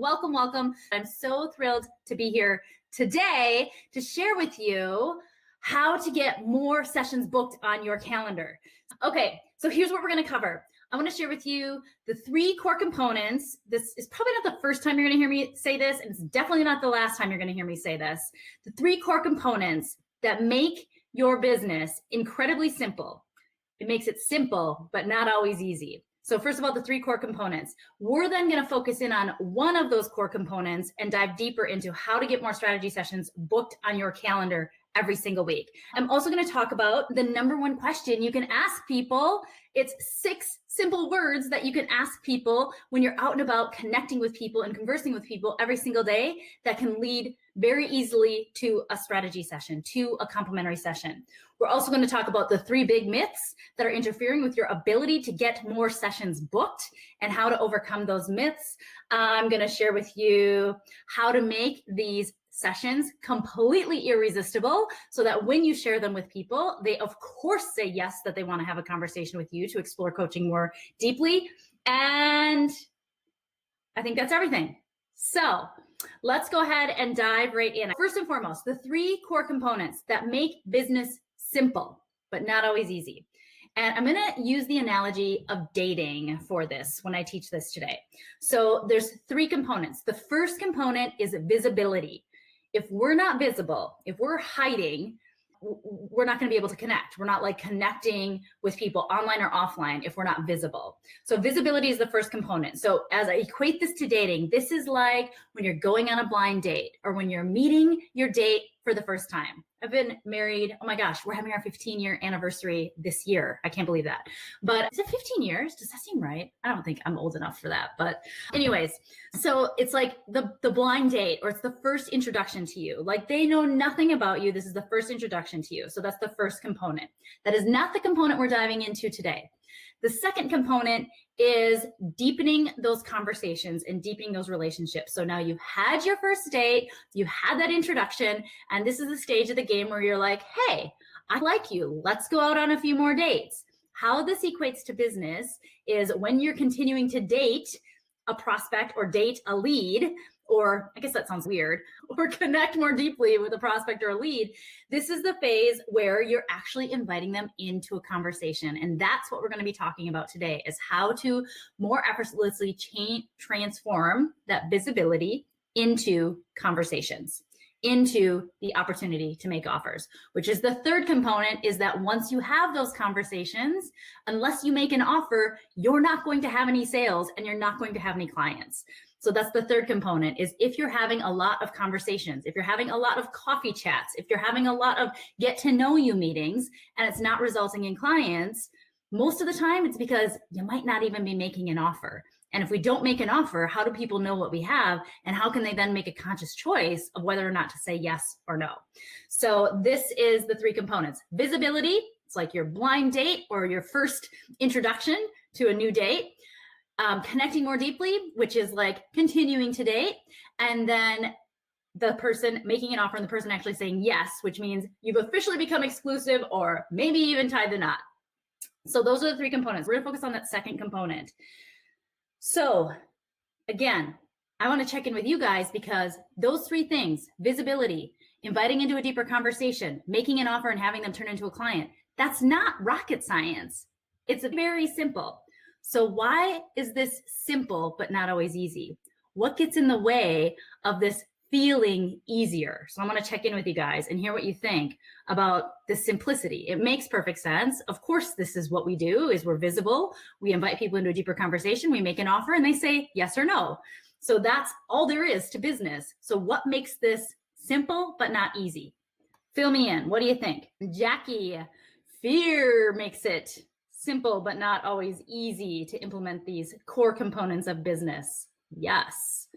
Welcome, welcome. I'm so thrilled to be here today to share with you how to get more sessions booked on your calendar. Okay, so here's what we're going to cover. I want to share with you the 3 core components. This is probably not the first time you're going to hear me say this, and it's definitely not the last time you're going to hear me say this. The 3 core components that make your business incredibly simple. It makes it simple, but not always easy. So first of all, the 3 core components. We're then going to focus in on one of those core components and dive deeper into how to get more strategy sessions booked on your calendar every single week. I'm also going to talk about the number 1 question you can ask people. It's 6 simple words that you can ask people when you're out and about connecting with people and conversing with people every single day that can lead very easily to a strategy session, to a complimentary session. We're also going to talk about the 3 big myths that are interfering with your ability to get more sessions booked and how to overcome those myths. I'm going to share with you how to make these sessions completely irresistible so that when you share them with people, they of course say yes, that they want to have a conversation with you to explore coaching more deeply. And I think that's everything. So let's go ahead and dive right in. First and foremost, the 3 core components that make business simple, but not always easy. And I'm going to use the analogy of dating for this when I teach this today. So there's 3 components. The first component is visibility. If we're not visible, if we're hiding, we're not going to be able to connect. We're not like connecting with people online or offline if we're not visible. So visibility is the first component. So as I equate this to dating, this is like when you're going on a blind date or when you're meeting your date for the first time. I've been married, oh my gosh, we're having our 15-year anniversary this year. I can't believe that. But is it 15 years? Does that seem right? I don't think I'm old enough for that. But anyways, so it's like the blind date, or it's the first introduction to you. Like they know nothing about you. This is the first introduction to you. So that's the first component. That is not the component we're diving into today. The second component is deepening those conversations and deepening those relationships. So now you've had your first date, you had that introduction, and this is the stage of the game where you're like, hey, I like you. Let's go out on a few more dates. How this equates to business is when you're continuing to date a prospect or date a lead, or I guess that sounds weird, or connect more deeply with a prospect or a lead, this is the phase where you're actually inviting them into a conversation. And that's what we're going to be talking about today, is how to more effortlessly transform that visibility into conversations, into the opportunity to make offers, which is the third component, is that once you have those conversations, unless you make an offer, you're not going to have any sales and you're not going to have any clients. So that's the third component, is if you're having a lot of conversations, if you're having a lot of coffee chats, if you're having a lot of get to know you meetings and it's not resulting in clients, most of the time it's because you might not even be making an offer. And if we don't make an offer, how do people know what we have? And how can they then make a conscious choice of whether or not to say yes or no? So this is the 3 components. Visibility, it's like your blind date or your first introduction to a new date. Connecting more deeply, which is like continuing to date. And then the person making an offer and the person actually saying yes, which means you've officially become exclusive or maybe even tied the knot. So those are the 3 components. We're going to focus on that second component. So again, I want to check in with you guys because those 3 things, visibility, inviting into a deeper conversation, making an offer and having them turn into a client, that's not rocket science. It's very simple. So why is this simple but not always easy? What gets in the way of this feeling easier? So I want to check in with you guys and hear what you think about this simplicity. It makes perfect sense. Of course, this is what we do, is we're visible. We invite people into a deeper conversation. We make an offer and they say yes or no. So that's all there is to business. So what makes this simple but not easy? Fill me in. What do you think? Jackie, fear makes it simple but not always easy to implement these core components of business. Yes,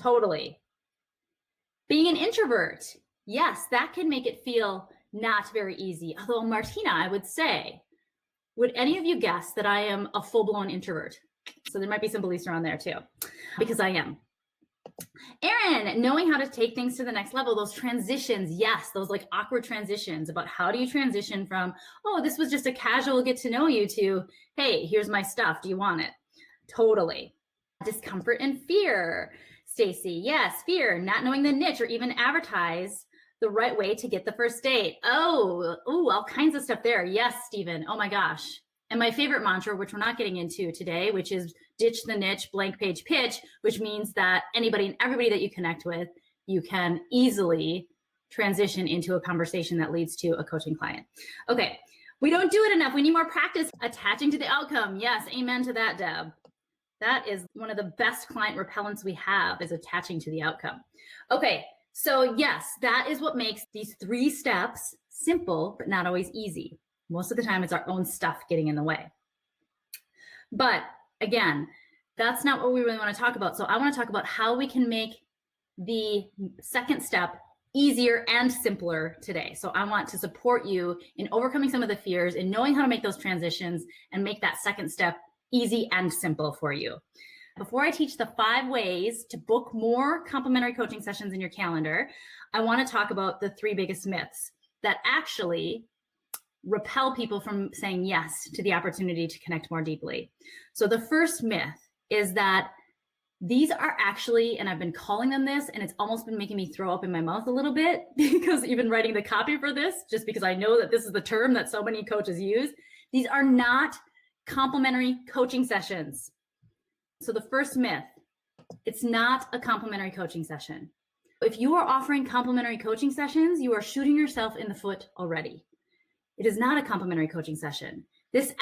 totally. Being an introvert, yes, that can make it feel not very easy. Although Martina, I would say, would any of you guess that I am a full-blown introvert? So there might be some beliefs around there too, because I am. Erin, knowing how to take things to the next level, those transitions, yes, those like awkward transitions about how do you transition from, oh, this was just a casual get to know you to, hey, here's my stuff. Do you want it? Totally. Discomfort and fear. Stacy, yes, fear, not knowing the niche or even advertise the right way to get the first date. Oh, all kinds of stuff there. Yes, Stephen. Oh my gosh. And my favorite mantra, which we're not getting into today, which is ditch the niche, blank page pitch, which means that anybody and everybody that you connect with, you can easily transition into a conversation that leads to a coaching client. Okay, we don't do it enough. We need more practice attaching to the outcome. Yes, amen to that, Deb. That is one of the best client repellents we have, is attaching to the outcome. Okay, so yes, that is what makes these 3 steps simple, but not always easy. Most of the time it's our own stuff getting in the way. But again, that's not what we really want to talk about. So I want to talk about how we can make the second step easier and simpler today. So I want to support you in overcoming some of the fears and knowing how to make those transitions and make that second step easy and simple for you. Before I teach the 5 ways to book more complimentary coaching sessions in your calendar, I want to talk about the 3 biggest myths that actually repel people from saying yes to the opportunity to connect more deeply. So the first myth is that these are actually, and I've been calling them this, and it's almost been making me throw up in my mouth a little bit, because even writing the copy for this, just because I know that this is the term that so many coaches use, these are not complimentary coaching sessions. So the first myth, it's not a complimentary coaching session. If you are offering complimentary coaching sessions, you are shooting yourself in the foot already. It is not a complimentary coaching session. This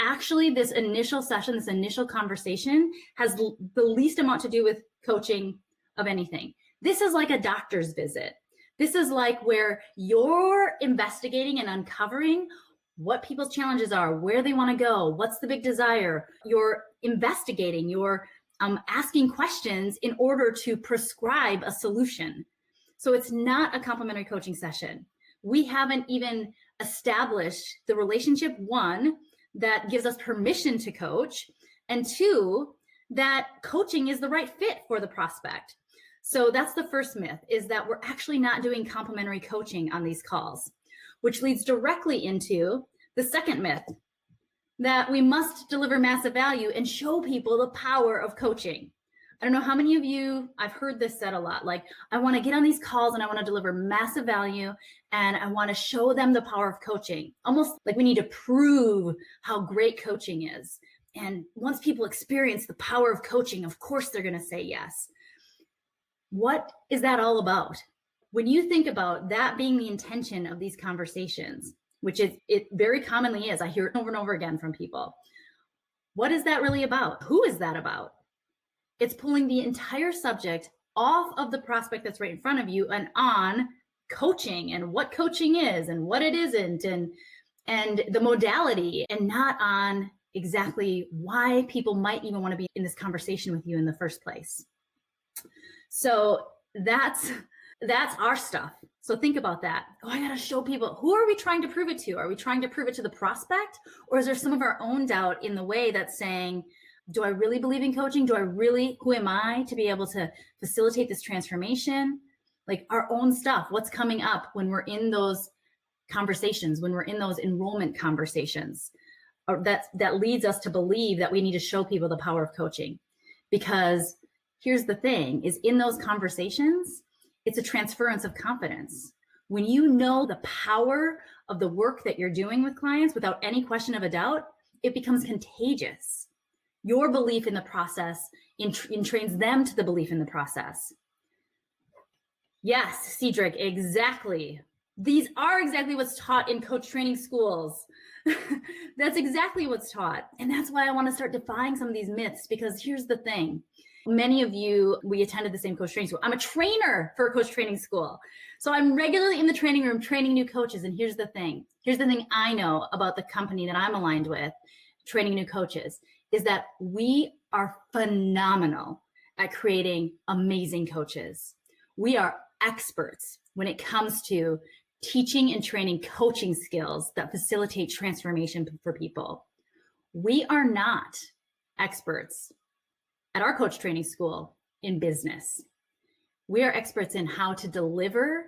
initial session, this initial conversation has the least amount to do with coaching of anything. This is like a doctor's visit. This is like where you're investigating and uncovering what people's challenges are, where they want to go, what's the big desire. You're investigating, you're asking questions in order to prescribe a solution. So it's not a complimentary coaching session. We haven't even established the relationship, 1, that gives us permission to coach, and 2, that coaching is the right fit for the prospect. So that's the first myth, is that we're actually not doing complimentary coaching on these calls, which leads directly into the second myth, that we must deliver massive value and show people the power of coaching. I don't know how many of you, I've heard this said a lot, like, I want to get on these calls and I want to deliver massive value and I want to show them the power of coaching. Almost like we need to prove how great coaching is. And once people experience the power of coaching, of course they're going to say yes. What is that all about? When you think about that being the intention of these conversations, which it very commonly is, I hear it over and over again from people. What is that really about? Who is that about? It's pulling the entire subject off of the prospect that's right in front of you and on coaching and what coaching is and what it isn't and the modality, and not on exactly why people might even want to be in this conversation with you in the first place. So that's our stuff. So think about that. Oh, I got to show people. Who are we trying to prove it to? Are we trying to prove it to the prospect? Or is there some of our own doubt in the way that's saying, do I really believe in coaching? Who am I to be able to facilitate this transformation? Like our own stuff, what's coming up when we're in those conversations, when we're in those enrollment conversations, or that leads us to believe that we need to show people the power of coaching. Because here's the thing, is in those conversations, it's a transference of confidence. When you know the power of the work that you're doing with clients without any question of a doubt, it becomes contagious. Your belief in the process entrains them to the belief in the process. Yes, Cedric, exactly. These are exactly what's taught in coach training schools. That's exactly what's taught. And that's why I want to start defying some of these myths, because here's the thing. Many of you, we attended the same coach training school. I'm a trainer for a coach training school. So I'm regularly in the training room training new coaches. And here's the thing. Here's the thing I know about the company that I'm aligned with, training new coaches, is that we are phenomenal at creating amazing coaches. We are experts when it comes to teaching and training coaching skills that facilitate transformation for people. We are not experts at our coach training school in business. We are experts in how to deliver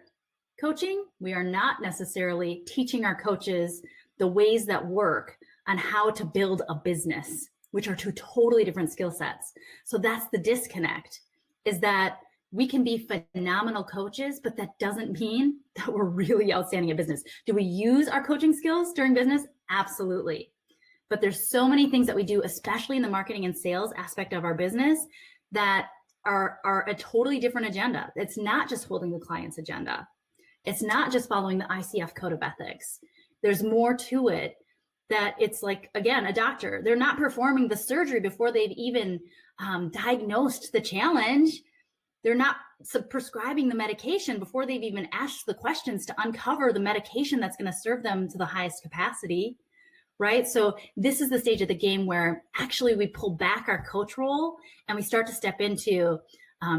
coaching. We are not necessarily teaching our coaches the ways that work on how to build a business, which are two totally different skill sets. So that's the disconnect, is that We can be phenomenal coaches, but that doesn't mean that we're really outstanding at business. Do we use our coaching skills during business? Absolutely. But there's so many things that we do, especially in the marketing and sales aspect of our business, that are a totally different agenda. It's not just holding the client's agenda. It's not just following the ICF code of ethics. There's more to it, that it's like, again, a doctor. They're not performing the surgery before they've even diagnosed the challenge. They're not prescribing the medication before they've even asked the questions to uncover the medication that's going to serve them to the highest capacity, right? So this is the stage of the game where actually we pull back our coach role and we start to step into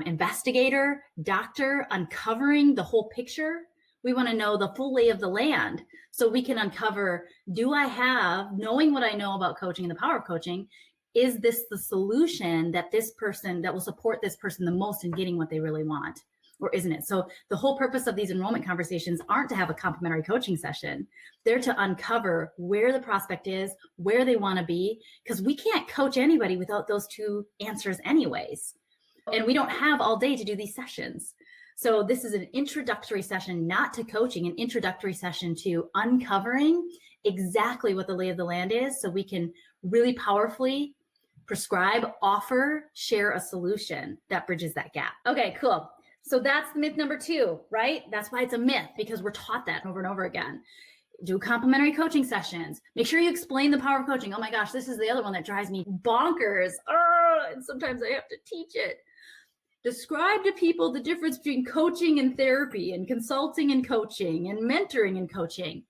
investigator, doctor, uncovering the whole picture. We want to know the full lay of the land so we can uncover, do I have, knowing what I know about coaching and the power of coaching, is this the solution that this person, that will support this person the most in getting what they really want, or isn't it? So the whole purpose of these enrollment conversations aren't to have a complimentary coaching session. They're to uncover where the prospect is, where they want to be, because we can't coach anybody without those two answers anyways. And we don't have all day to do these sessions. So this is an introductory session, not to coaching, an introductory session to uncovering exactly what the lay of the land is, so we can really powerfully prescribe, offer, share a solution that bridges that gap. Okay, cool. So that's myth number 2, right? That's why it's a myth, because we're taught that over and over again. Do complimentary coaching sessions. Make sure you explain the power of coaching. Oh my gosh, this is the other one that drives me bonkers. Oh, and sometimes I have to teach it. Describe to people the difference between coaching and therapy, and consulting and coaching, and mentoring and coaching.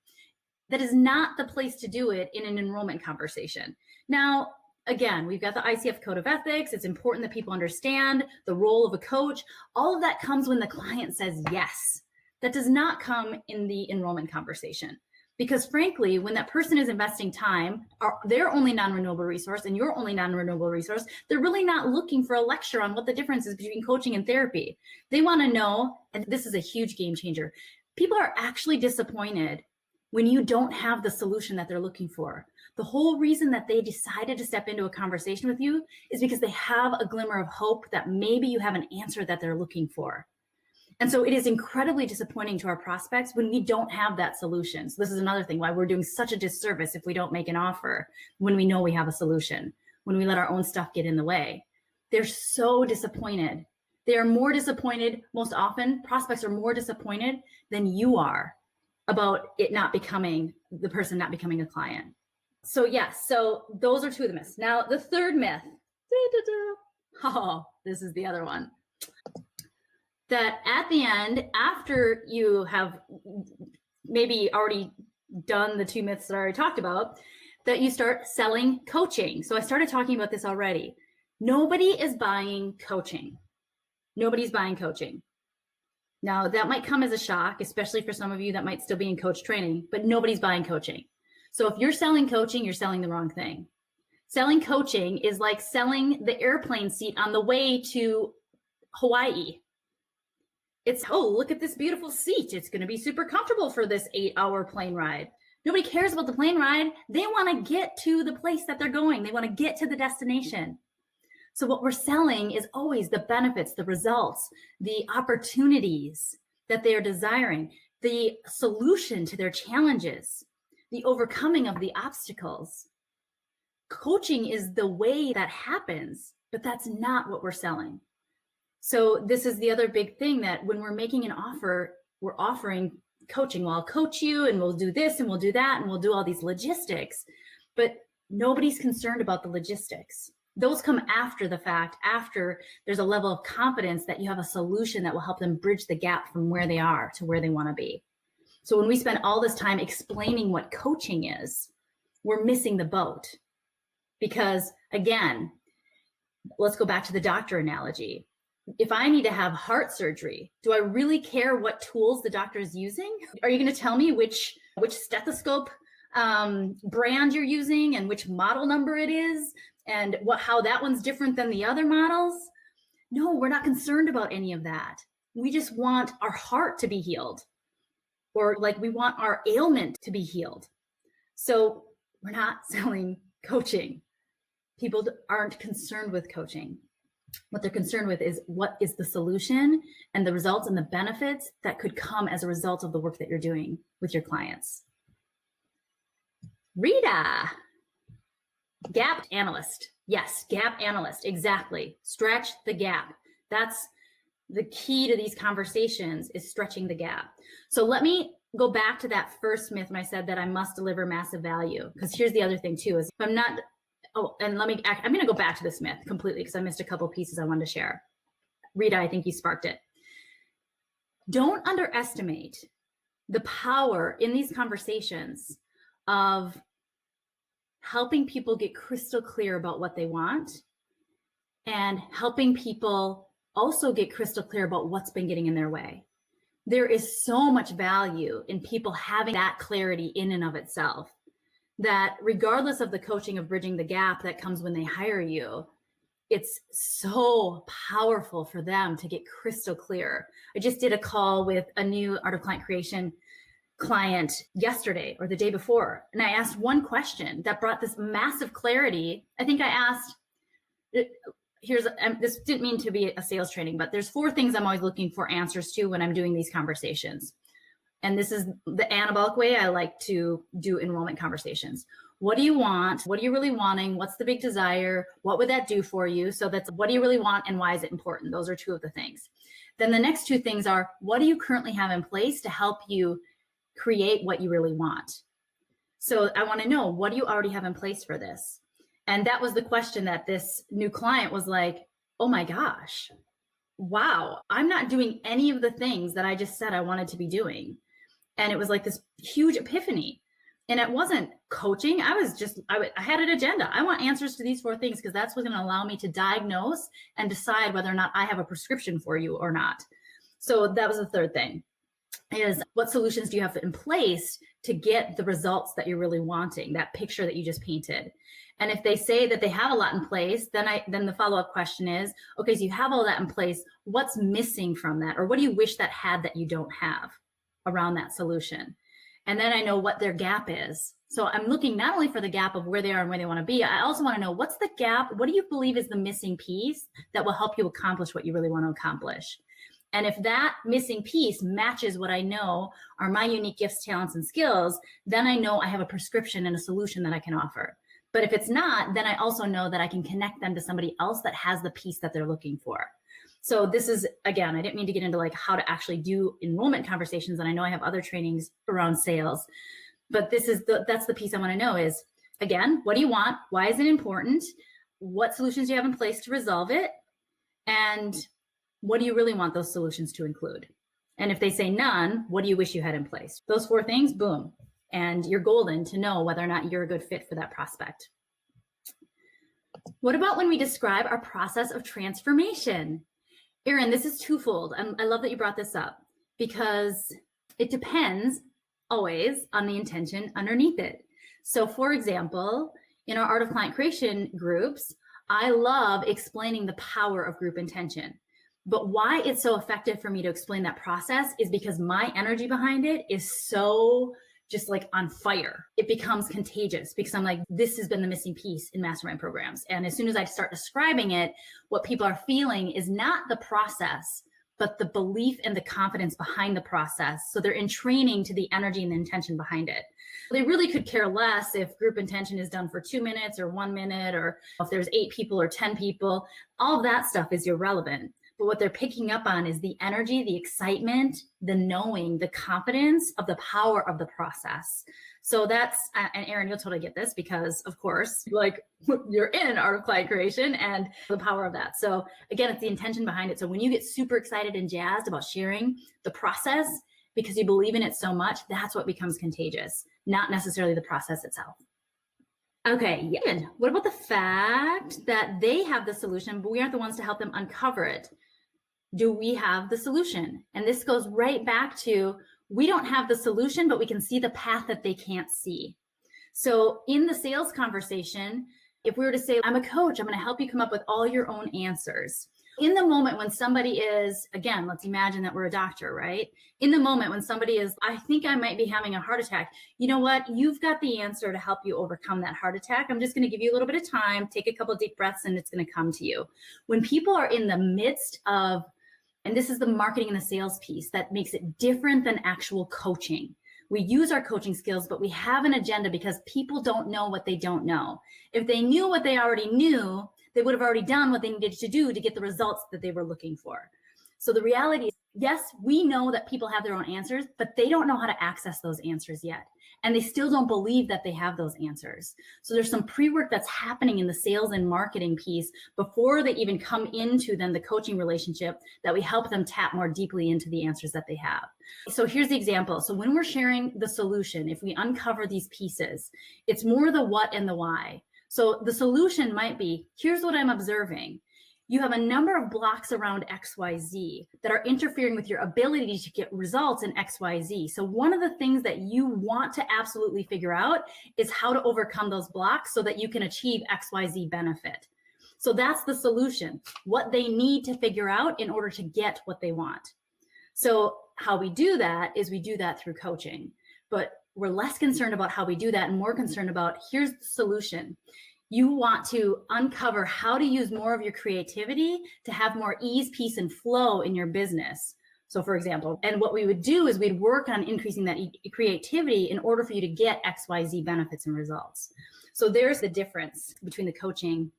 That is not the place to do it in an enrollment conversation. Now, again, we've got the ICF code of ethics. It's important that people understand the role of a coach. All of that comes when the client says yes. That does not come in the enrollment conversation. Because frankly, when that person is investing time, their only non-renewable resource and your only non-renewable resource, they're really not looking for a lecture on what the difference is between coaching and therapy. They want to know, and this is a huge game changer, people are actually disappointed when you don't have the solution that they're looking for. The whole reason that they decided to step into a conversation with you is because they have a glimmer of hope that maybe you have an answer that they're looking for. And so it is incredibly disappointing to our prospects when we don't have that solution. So this is another thing why we're doing such a disservice if we don't make an offer when we know we have a solution, when we let our own stuff get in the way. They're so disappointed. They are more disappointed, most often, prospects are more disappointed than you are about it not becoming, the person not becoming a client. So yes, so those are 2 of the myths. Now the third myth, oh, this is the other one. That at the end, after you have maybe already done the 2 myths that I already talked about, that you start selling coaching. So I started talking about this already. Nobody is buying coaching. Nobody's buying coaching. Now that might come as a shock, especially for some of you that might still be in coach training, but nobody's buying coaching. So if you're selling coaching, you're selling the wrong thing. Selling coaching is like selling the airplane seat on the way to Hawaii. It's, oh, look at this beautiful seat. It's going to be super comfortable for this 8-hour plane ride. Nobody cares about the plane ride. They want to get to the place that they're going. They want to get to the destination. So what we're selling is always the benefits, the results, the opportunities that they are desiring, the solution to their challenges, the overcoming of the obstacles. Coaching is the way that happens, but that's not what we're selling. So this is the other big thing, that when we're making an offer, we're offering coaching. Well, I'll coach you and we'll do this and we'll do that and we'll do all these logistics, but nobody's concerned about the logistics. Those come after the fact, after there's a level of confidence that you have a solution that will help them bridge the gap from where they are to where they want to be. So when we spend all this time explaining what coaching is, we're missing the boat. Because again, let's go back to the doctor analogy. If I need to have heart surgery, do I really care what tools the doctor is using? Are you going to tell me which stethoscope brand you're using and which model number it is and how that one's different than the other models? No, we're not concerned about any of that. We just want our heart to be healed, or like we want our ailment to be healed. So we're not selling coaching. People aren't concerned with coaching. What they're concerned with is what is the solution and the results and the benefits that could come as a result of the work that you're doing with your clients. Rita, gap analyst. Yes, gap analyst, exactly. Stretch the gap. That's the key to these conversations, is stretching the gap. So let me go back to that first myth when I said that I must deliver massive value, because here's the other thing too, is if I'm not, I'm going to go back to this myth completely because I missed a couple of pieces I wanted to share. Rita, I think you sparked it. Don't underestimate the power in these conversations of helping people get crystal clear about what they want and helping people also get crystal clear about what's been getting in their way. There is so much value in people having that clarity in and of itself, that regardless of the coaching of bridging the gap that comes when they hire you, it's so powerful for them to get crystal clear. I just did a call with a new Art of Client Creation client yesterday or the day before, and I asked one question that brought this massive clarity. I think I asked, this didn't mean to be a sales training, but there's 4 things I'm always looking for answers to when I'm doing these conversations. And this is the anabolic way I like to do enrollment conversations. What do you want? What are you really wanting? What's the big desire? What would that do for you? So that's what do you really want and why is it important? Those are 2 of the things. Then the next 2 things are, what do you currently have in place to help you create what you really want? So I want to know, what do you already have in place for this? And that was the question that this new client was like, oh my gosh, wow, I'm not doing any of the things that I just said I wanted to be doing. And it was like this huge epiphany. And it wasn't coaching. I had an agenda. I want answers to these 4 things because that's what's going to allow me to diagnose and decide whether or not I have a prescription for you or not. So that was the third thing, is what solutions do you have in place to get the results that you're really wanting, that picture that you just painted. And if they say that they have a lot in place, then the follow-up question is, okay, so you have all that in place. What's missing from that? Or what do you wish that had that you don't have around that solution? And then I know what their gap is. So I'm looking not only for the gap of where they are and where they want to be, I also want to know, what's the gap? What do you believe is the missing piece that will help you accomplish what you really want to accomplish? And if that missing piece matches what I know are my unique gifts, talents, and skills, then I know I have a prescription and a solution that I can offer. But if it's not, then I also know that I can connect them to somebody else that has the piece that they're looking for. So this is, again, I didn't mean to get into like how to actually do enrollment conversations. And I know I have other trainings around sales, but that's the piece I want to know is, again, what do you want? Why is it important? What solutions do you have in place to resolve it? And what do you really want those solutions to include? And if they say none, what do you wish you had in place? Those 4 things, boom. And you're golden to know whether or not you're a good fit for that prospect. What about when we describe our process of transformation? Erin, this is twofold. I love that you brought this up because it depends always on the intention underneath it. So for example, in our Art of Client Creation groups, I love explaining the power of group intention. But why it's so effective for me to explain that process is because my energy behind it is so just like on fire. It becomes contagious because I'm like, this has been the missing piece in mastermind programs. And as soon as I start describing it, what people are feeling is not the process, but the belief and the confidence behind the process. So they're entraining to the energy and the intention behind it. They really could care less if group intention is done for 2 minutes or 1 minute, or if there's 8 people or 10 people. All of that stuff is irrelevant. But what they're picking up on is the energy, the excitement, the knowing, the confidence of the power of the process. So that's, and Erin, you'll totally get this because of course, like you're in Art of Client Creation and the power of that. So again, it's the intention behind it. So when you get super excited and jazzed about sharing the process because you believe in it so much, that's what becomes contagious, not necessarily the process itself. Okay, yeah. What about the fact that they have the solution, but we aren't the ones to help them uncover it? Do we have the solution? And this goes right back to, we don't have the solution, but we can see the path that they can't see. So in the sales conversation, if we were to say, I'm a coach, I'm going to help you come up with all your own answers. in the moment when somebody is, again, let's imagine that we're a doctor, right? In the moment when somebody is, I think I might be having a heart attack. You know what? You've got the answer to help you overcome that heart attack. I'm just going to give you a little bit of time, take a couple of deep breaths, and it's going to come to you. When people are in the midst of, and this is the marketing and the sales piece that makes it different than actual coaching. We use our coaching skills, but we have an agenda because people don't know what they don't know. If they knew what they already knew, they would have already done what they needed to do to get the results that they were looking for. So the reality is, yes, we know that people have their own answers, but they don't know how to access those answers yet. And they still don't believe that they have those answers. So there's some pre-work that's happening in the sales and marketing piece before they even come into then the coaching relationship that we help them tap more deeply into the answers that they have. So here's the example. So when we're sharing the solution, if we uncover these pieces, it's more the what and the why. So the solution might be, here's what I'm observing. You have a number of blocks around XYZ that are interfering with your ability to get results in XYZ. So one of the things that you want to absolutely figure out is how to overcome those blocks so that you can achieve XYZ benefit. So that's the solution, what they need to figure out in order to get what they want. So how we do that is we do that through coaching, but we're less concerned about how we do that and more concerned about, here's the solution. You want to uncover how to use more of your creativity to have more ease, peace, and flow in your business. So for example, and what we would do is we'd work on increasing that creativity in order for you to get XYZ benefits and results. So there's the difference between the coaching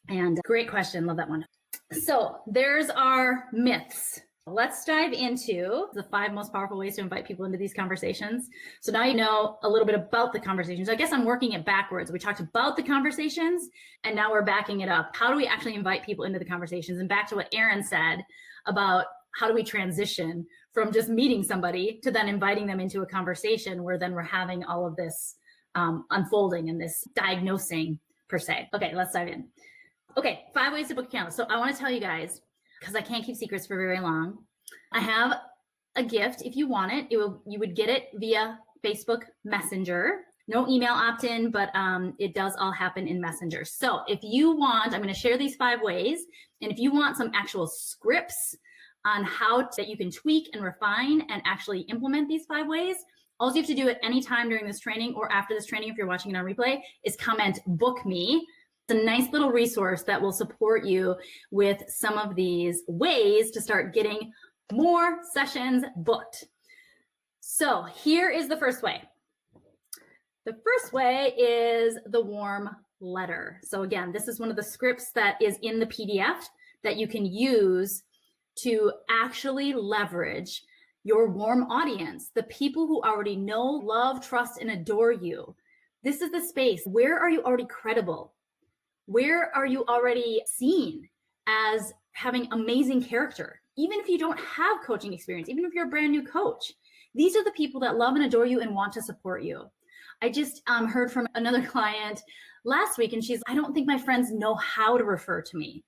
and great question. Love that one. So there's our myths. Let's dive into the 5 most powerful ways to invite people into these conversations. So now you know a little bit about the conversations. I guess I'm working it backwards. We talked about the conversations and now we're backing it up. How do we actually invite people into the conversations? And back to what Erin said about how do we transition from just meeting somebody to then inviting them into a conversation where then we're having all of this unfolding and this diagnosing per se. Okay, let's dive in. Okay, 5 ways to book a calendar. So I want to tell you guys, because I can't keep secrets for very long, I have a gift. If you want it, you would get it via Facebook Messenger. No email opt-in, but it does all happen in Messenger. So if you want, I'm going to share these 5 ways. And if you want some actual scripts on how that you can tweak and refine and actually implement these 5 ways, all you have to do at any time during this training or after this training, if you're watching it on replay, is comment "book me." It's a nice little resource that will support you with some of these ways to start getting more sessions booked. So here is the first way. The first way is the warm letter. So again, this is one of the scripts that is in the PDF that you can use to actually leverage your warm audience, the people who already know, love, trust, and adore you. This is the space. Where are you already credible? Where are you already seen as having amazing character? Even if you don't have coaching experience, even if you're a brand new coach, these are the people that love and adore you and want to support you. I just heard from another client last week and she's, I don't think my friends know how to refer to me.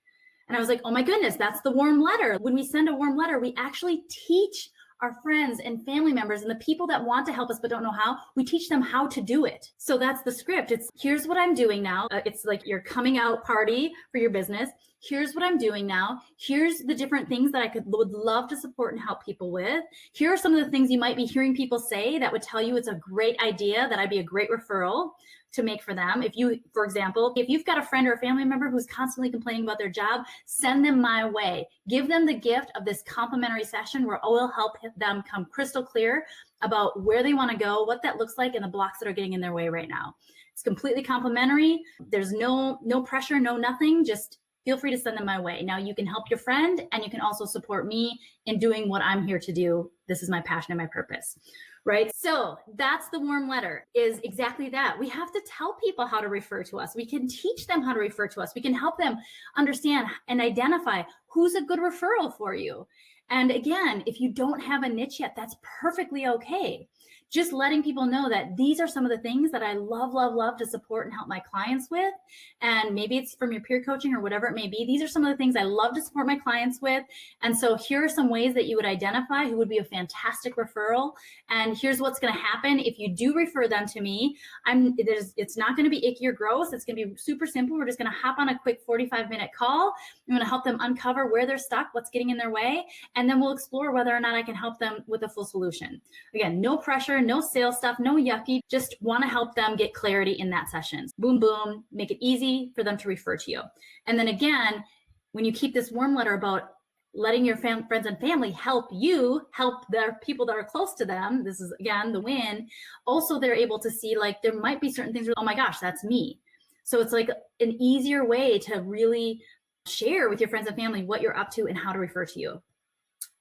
And I was like, oh my goodness, that's the warm letter. When we send a warm letter, we actually teach our friends and family members and the people that want to help us but don't know how, we teach them how to do it. So that's the script. It's here's what I'm doing now. It's like your coming out party for your business. Here's what I'm doing now. Here's the different things that I would love to support and help people with. Here are some of the things you might be hearing people say that would tell you it's a great idea, that I'd be a great referral to make for them. If you, for example, if you've got a friend or a family member who's constantly complaining about their job, send them my way. Give them the gift of this complimentary session where I will help them come crystal clear about where they want to go, what that looks like, and the blocks that are getting in their way right now. It's completely complimentary. There's no pressure, no nothing. Just feel free to send them my way. Now you can help your friend and you can also support me in doing what I'm here to do. This is my passion and my purpose, right? So that's the warm letter, is exactly that. We have to tell people how to refer to us. We can teach them how to refer to us. We can help them understand and identify who's a good referral for you. And again, if you don't have a niche yet, that's perfectly okay. Just letting people know that these are some of the things that I love, love, love to support and help my clients with. And maybe it's from your peer coaching or whatever it may be. These are some of the things I love to support my clients with. And so here are some ways that you would identify who would be a fantastic referral. And here's what's going to happen if you do refer them to me. It's not going to be icky or gross. It's going to be super simple. We're just going to hop on a quick 45-minute call. I'm going to help them uncover uncover where they're stuck, what's getting in their way, and then we'll explore whether or not I can help them with a full solution. Again, no pressure, no sales stuff, no yucky, just want to help them get clarity in that session. Boom, boom, make it easy for them to refer to you. And then again, when you keep this warm letter about letting your friends and family help you help their people that are close to them, this is again the win. Also, they're able to see like there might be certain things where, oh my gosh, that's me. So it's like an easier way to really share with your friends and family what you're up to and how to refer to you.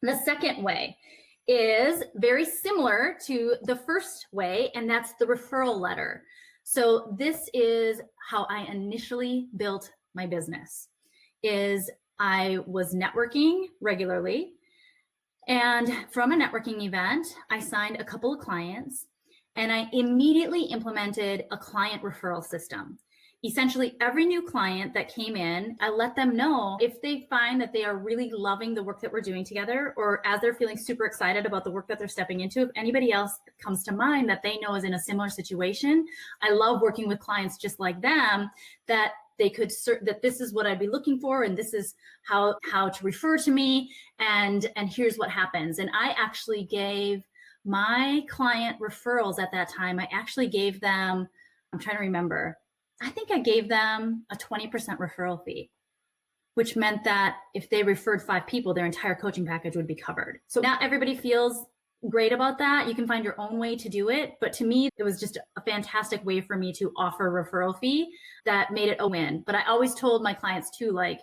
The second way is very similar to the first way, and that's the referral letter. So this is how I initially built my business. I was networking regularly, and from a networking event, I signed a couple of clients, and I immediately implemented a client referral system. Essentially, every new client that came in, I let them know if they find that they are really loving the work that we're doing together, or as they're feeling super excited about the work that they're stepping into, if anybody else comes to mind that they know is in a similar situation, I love working with clients just like them, that they could that this is what I'd be looking for, and this is how to refer to me, and here's what happens. And I actually gave my client referrals at that time, I actually gave them, I'm trying to remember, I think I gave them a 20% referral fee, which meant that if they referred 5 people, their entire coaching package would be covered. So not everybody feels great about that. You can find your own way to do it. But to me, it was just a fantastic way for me to offer a referral fee that made it a win. But I always told my clients too, like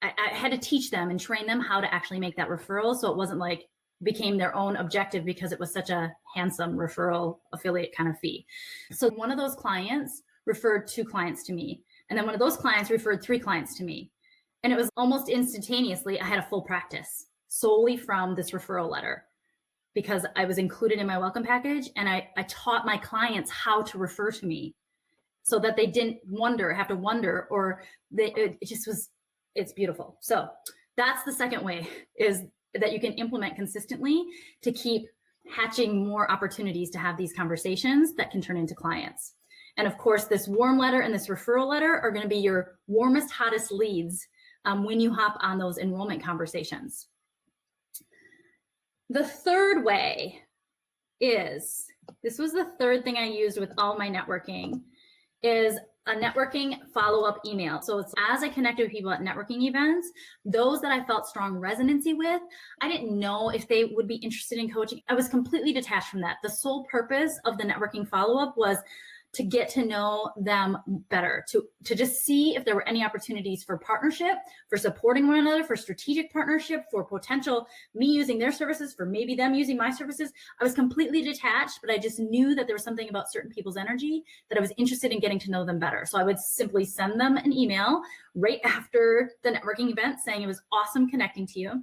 I had to teach them and train them how to actually make that referral. So it wasn't like became their own objective because it was such a handsome referral affiliate kind of fee. So one of those clients referred 2 clients to me. And then one of those clients referred 3 clients to me. And it was almost instantaneously, I had a full practice solely from this referral letter, because I was included in my welcome package, and I taught my clients how to refer to me so that they didn't have to wonder, or it's beautiful. So that's the second way, is that you can implement consistently to keep hatching more opportunities to have these conversations that can turn into clients. And of course, this warm letter and this referral letter are going to be your warmest, hottest leads when you hop on those enrollment conversations. The third way is, this was the third thing I used with all my networking, is a networking follow-up email. So it's as I connected with people at networking events, those that I felt strong resonancy with, I didn't know if they would be interested in coaching. I was completely detached from that. The sole purpose of the networking follow-up was to get to know them better, to just see if there were any opportunities for partnership, for supporting one another, for strategic partnership, for potential me using their services, for maybe them using my services. I was completely detached, but I just knew that there was something about certain people's energy that I was interested in getting to know them better. So I would simply send them an email right after the networking event saying it was awesome connecting to you.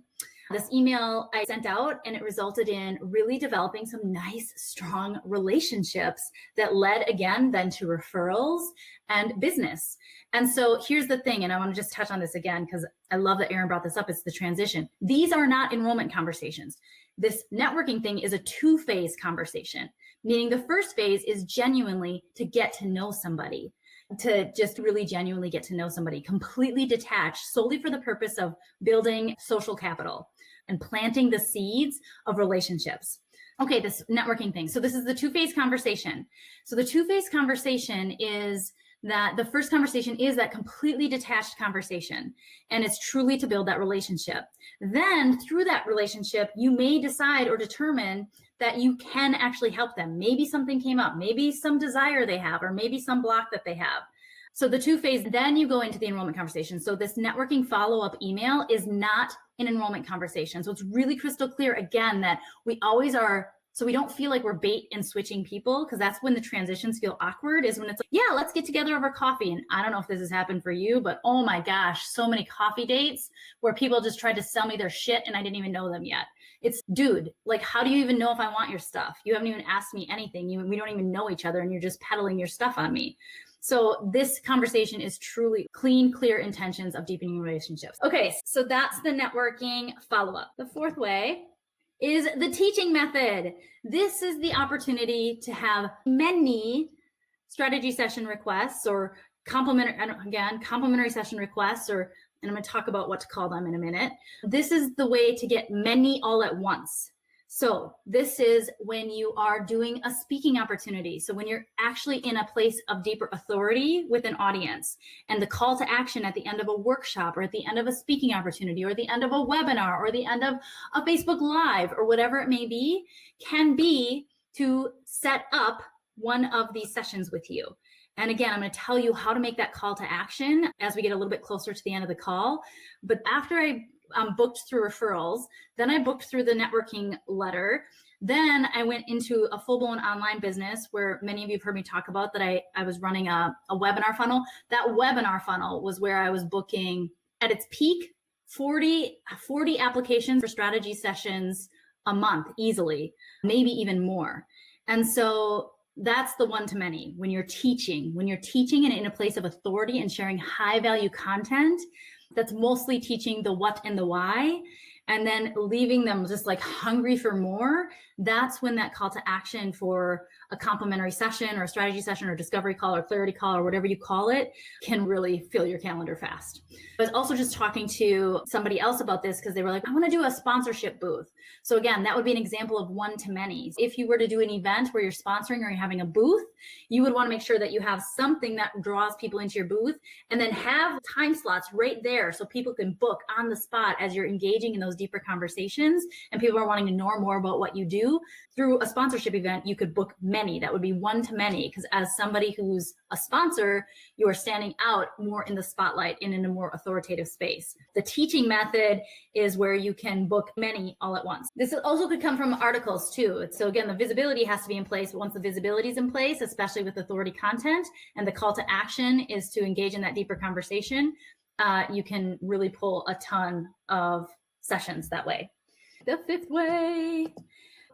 This email I sent out, and it resulted in really developing some nice, strong relationships that led again then to referrals and business. And so here's the thing, and I want to just touch on this again because I love that Erin brought this up. It's the transition. These are not enrollment conversations. This networking thing is a 2-phase conversation, meaning the first phase is genuinely to get to know somebody, to just really genuinely get to know somebody, completely detached, solely for the purpose of building social capital and planting the seeds of relationships. Okay, this networking thing. So this is the 2-phase conversation. So the 2-phase conversation is that the first conversation is that completely detached conversation, and it's truly to build that relationship. Then through that relationship, you may decide or determine that you can actually help them. Maybe something came up, maybe some desire they have, or maybe some block that they have. So the 2-phase, then you go into the enrollment conversation. So this networking follow-up email is not an enrollment conversation. So it's really crystal clear, again, that we always are, so we don't feel like we're bait and switching people, because that's when the transitions feel awkward, is when it's like, yeah, let's get together over coffee. And I don't know if this has happened for you, but oh my gosh, so many coffee dates where people just tried to sell me their shit and I didn't even know them yet. It's, dude, like, how do you even know if I want your stuff? You haven't even asked me anything. We don't even know each other, and you're just peddling your stuff on me. So this conversation is truly clean, clear intentions of deepening relationships. Okay, so that's the networking follow-up. The fourth way is the teaching method. This is the opportunity to have many strategy session requests, or complimentary session requests, or and I'm going to talk about what to call them in a minute. This is the way to get many all at once. So this is when you are doing a speaking opportunity. So when you're actually in a place of deeper authority with an audience, and the call to action at the end of a workshop or at the end of a speaking opportunity or the end of a webinar or the end of a Facebook Live or whatever it may be, can be to set up one of these sessions with you. And again, I'm going to tell you how to make that call to action as we get a little bit closer to the end of the call. But after I booked through referrals, then I booked through the networking letter. Then I went into a full-blown online business where many of you have heard me talk about that I was running a webinar funnel. That webinar funnel was where I was booking at its peak 40 applications for strategy sessions a month easily, maybe even more. And so that's the one-to-many. When you're teaching and in a place of authority and sharing high value content, that's mostly teaching the what and the why, and then leaving them just like hungry for more. That's when that call to action for a complimentary session or a strategy session or discovery call or clarity call or whatever you call it can really fill your calendar fast. I was also just talking to somebody else about this because they were like, I want to do a sponsorship booth. So again, that would be an example of one-to-many. If you were to do an event where you're sponsoring or you're having a booth, you would want to make sure that you have something that draws people into your booth, and then have time slots right there so people can book on the spot as you're engaging in those deeper conversations and people are wanting to know more about what you do. Through a sponsorship event, you could book many. That would be one-to-many, because as somebody who's a sponsor, you are standing out more in the spotlight and in a more authoritative space. The teaching method is where you can book many all at once. This also could come from articles too. So again, the visibility has to be in place, but once the visibility is in place, especially with authority content, and the call to action is to engage in that deeper conversation, you can really pull a ton of sessions that way. The fifth way.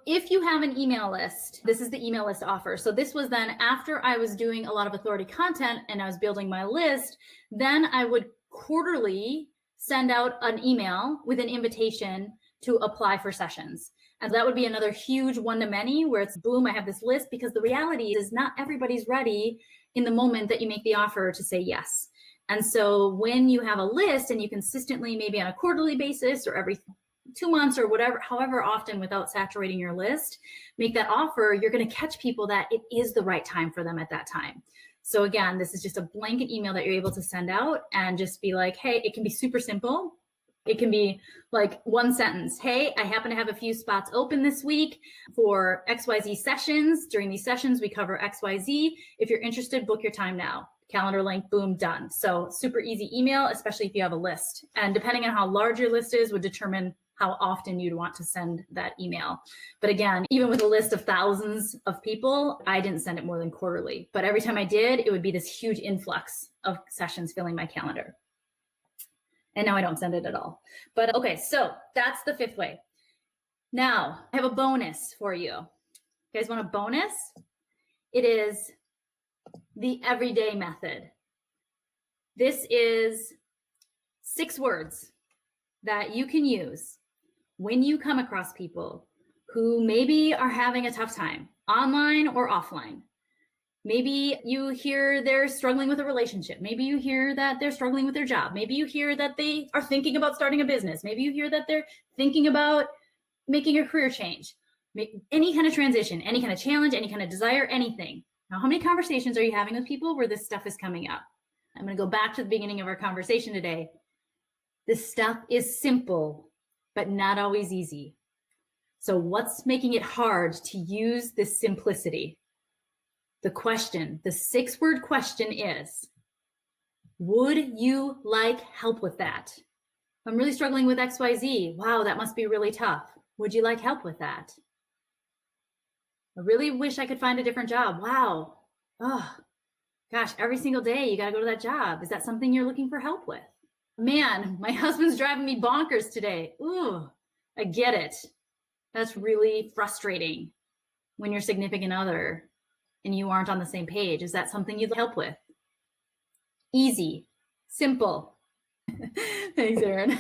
If you have an email list, this is the email list offer. So this was then after I was doing a lot of authority content and I was building my list, then I would quarterly send out an email with an invitation to apply for sessions. And that would be another huge one-to-many where it's boom, I have this list, because the reality is not everybody's ready in the moment that you make the offer to say yes. And so when you have a list and you consistently, maybe on a quarterly basis or every 2 months or whatever, however often, without saturating your list, make that offer, you're going to catch people that it is the right time for them at that time. So again, this is just a blanket email that you're able to send out and just be like, hey, it can be super simple. It can be like one sentence. Hey, I happen to have a few spots open this week for XYZ sessions. During these sessions, we cover XYZ. If you're interested, book your time now. Calendar link, boom, done. So super easy email, especially if you have a list. And depending on how large your list is would determine how often you'd want to send that email. But again, even with a list of thousands of people, I didn't send it more than quarterly. But every time I did, it would be this huge influx of sessions filling my calendar. And now I don't send it at all. But okay, so that's the fifth way. Now, I have a bonus for you. You guys want a bonus? It is the everyday method. This is 6 words that you can use when you come across people who maybe are having a tough time, online or offline. Maybe you hear they're struggling with a relationship. Maybe you hear that they're struggling with their job. Maybe you hear that they are thinking about starting a business. Maybe you hear that they're thinking about making a career change, any kind of transition, any kind of challenge, any kind of desire, anything. Now, how many conversations are you having with people where this stuff is coming up? I'm going to go back to the beginning of our conversation today. This stuff is simple, but not always easy. So what's making it hard to use this simplicity? The question, the 6-word question is, would you like help with that? I'm really struggling with XYZ. Wow, that must be really tough. Would you like help with that? I really wish I could find a different job. Wow. Oh, gosh, every single day you got to go to that job. Is that something you're looking for help with? Man, my husband's driving me bonkers today. Ooh, I get it. That's really frustrating when your significant other and you aren't on the same page. Is that something you'd help with? Easy, simple. Thanks, Erin.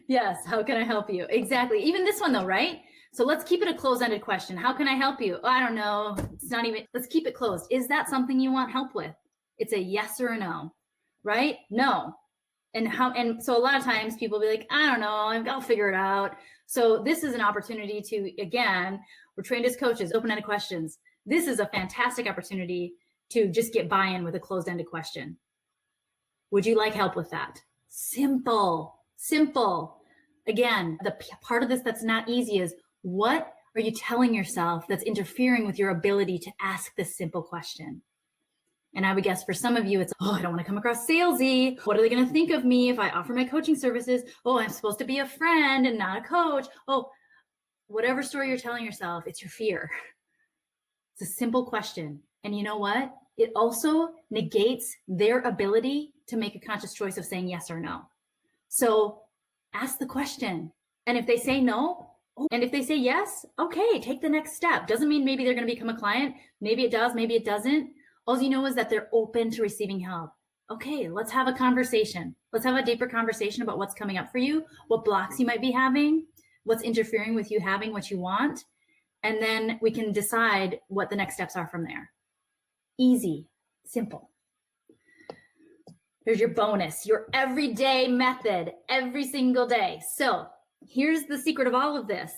Yes, how can I help you? Exactly. Even this one though, right? So let's keep it a closed-ended question. How can I help you? Oh, I don't know. It's not even, let's keep it closed. Is that something you want help with? It's a yes or a no, right? No. And so a lot of times people will be like, I don't know, I'll figure it out. So this is an opportunity to, again, we're trained as coaches, open-ended questions. This is a fantastic opportunity to just get buy-in with a closed-ended question. Would you like help with that? Simple. Again, the part of this that's not easy is, what are you telling yourself that's interfering with your ability to ask this simple question? And I would guess for some of you, it's, oh, I don't want to come across salesy. What are they going to think of me if I offer my coaching services? Oh, I'm supposed to be a friend and not a coach. Oh, whatever story you're telling yourself, it's your fear. It's a simple question. And you know what? It also negates their ability to make a conscious choice of saying yes or no. So ask the question. And if they say no, and if they say yes, okay, take the next step. Doesn't mean maybe they're going to become a client. Maybe it does, maybe it doesn't. All you know is that they're open to receiving help. Okay, let's have a conversation. Let's have a deeper conversation about what's coming up for you, what blocks you might be having, what's interfering with you having what you want. And then we can decide what the next steps are from there. Easy, simple. Here's your bonus, your everyday method, every single day. So here's the secret of all of this.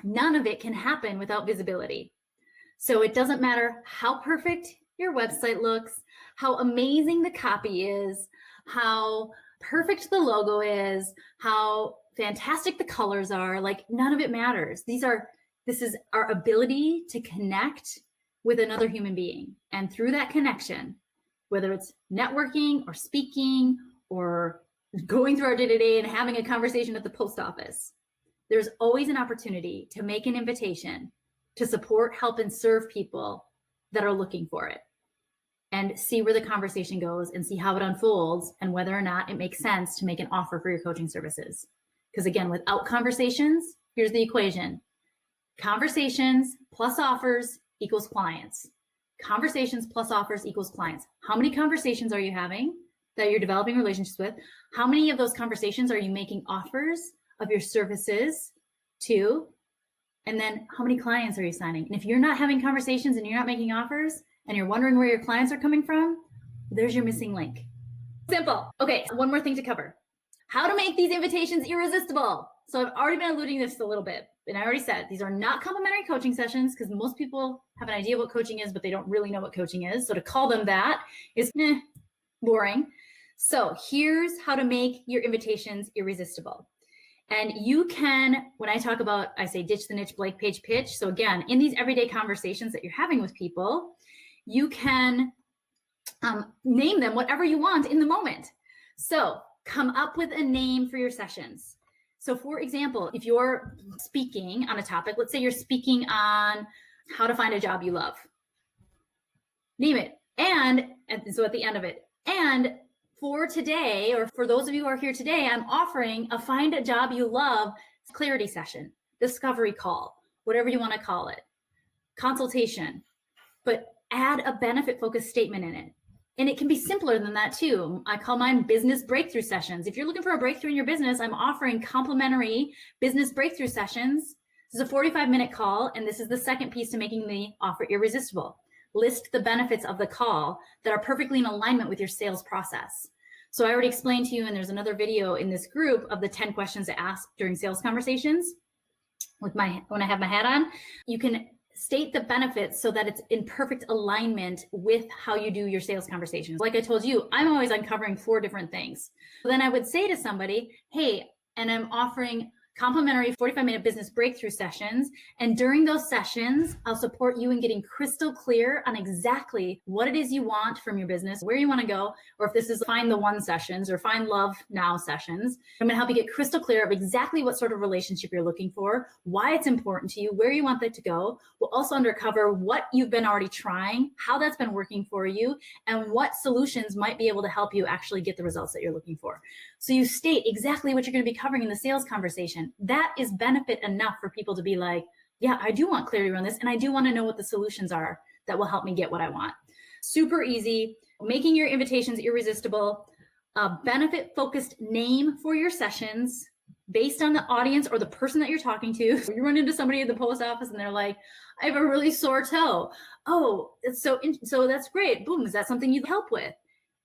None of it can happen without visibility. So it doesn't matter how perfect your website looks, how amazing the copy is, how perfect the logo is, how fantastic the colors are, like none of it matters. This is our ability to connect with another human being. And through that connection, whether it's networking or speaking or going through our day-to-day and having a conversation at the post office, there's always an opportunity to make an invitation to support, help, and serve people that are looking for it, and see where the conversation goes and see how it unfolds and whether or not it makes sense to make an offer for your coaching services. Because again, without conversations, here's the equation. Conversations plus offers equals clients. Conversations plus offers equals clients. How many conversations are you having that you're developing relationships with? How many of those conversations are you making offers of your services to? And then how many clients are you signing? And if you're not having conversations and you're not making offers and you're wondering where your clients are coming from, there's your missing link. Simple. Okay, one more thing to cover. How to make these invitations irresistible. So I've already been alluding to this a little bit, and I already said these are not complimentary coaching sessions because most people have an idea what coaching is, but they don't really know what coaching is. So to call them that is boring. So here's how to make your invitations irresistible. And you can, when I talk about, I say ditch the niche, blank page pitch. So again, in these everyday conversations that you're having with people, you can name them whatever you want in the moment. So come up with a name for your sessions. So for example, if you're speaking on a topic, let's say you're speaking on how to find a job you love. Name it. And so at the end of it, and for today, or for those of you who are here today, I'm offering a Find a Job You Love clarity session, discovery call, whatever you want to call it, consultation, but add a benefit-focused statement in it. And it can be simpler than that too. I call mine business breakthrough sessions. If you're looking for a breakthrough in your business, I'm offering complimentary business breakthrough sessions. This is a 45-minute call, and this is the second piece to making the offer irresistible. List the benefits of the call that are perfectly in alignment with your sales process. So I already explained to you, and there's another video in this group of the 10 questions to ask during sales conversations when I have my hat on. You can state the benefits so that it's in perfect alignment with how you do your sales conversations. Like I told you, I'm always uncovering 4 different things. Then I would say to somebody, hey, and I'm offering complimentary 45-minute business breakthrough sessions. And during those sessions, I'll support you in getting crystal clear on exactly what it is you want from your business, where you want to go, or if this is Find the One sessions or Find Love Now sessions. I'm going to help you get crystal clear of exactly what sort of relationship you're looking for, why it's important to you, where you want that to go. We'll also uncover what you've been already trying, how that's been working for you, and what solutions might be able to help you actually get the results that you're looking for. So you state exactly what you're going to be covering in the sales conversation. That is benefit enough for people to be like, yeah, I do want clarity around this, and I do want to know what the solutions are that will help me get what I want. Super easy, making your invitations irresistible, a benefit-focused name for your sessions based on the audience or the person that you're talking to. You run into somebody at the post office and they're like, I have a really sore toe. Oh, so that's great. Boom, is that something you'd help with?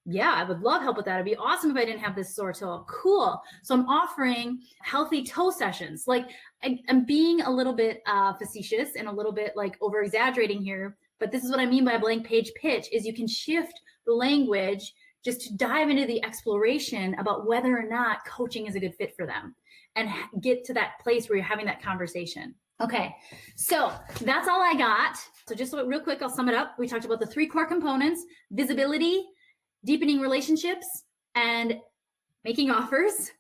Yeah, I would love help with that. It'd be awesome if I didn't have this sore toe. Cool. So I'm offering healthy toe sessions. Like I'm being a little bit facetious and a little bit like over exaggerating here, but this is what I mean by a blank page pitch is you can shift the language just to dive into the exploration about whether or not coaching is a good fit for them and get to that place where you're having that conversation. Okay, so that's all I got. So just real quick, I'll sum it up. We talked about the 3 core components: visibility, deepening relationships, and making offers.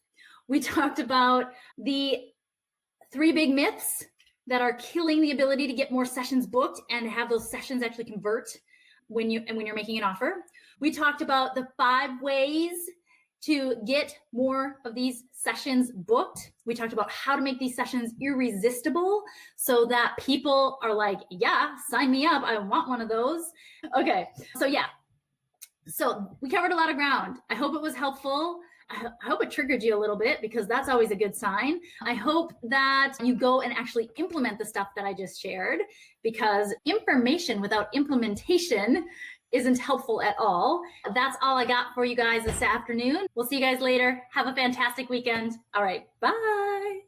We talked about the 3 big myths that are killing the ability to get more sessions booked and have those sessions actually convert when you're making an offer. We talked about the 5 ways to get more of these sessions booked. We talked about how to make these sessions irresistible so that people are like, yeah, sign me up. I want one of those. Okay, so yeah. So we covered a lot of ground. I hope it was helpful. I hope it triggered you a little bit because that's always a good sign. I hope that you go and actually implement the stuff that I just shared, because information without implementation isn't helpful at all. That's all I got for you guys this afternoon. We'll see you guys later. Have a fantastic weekend. All right, bye.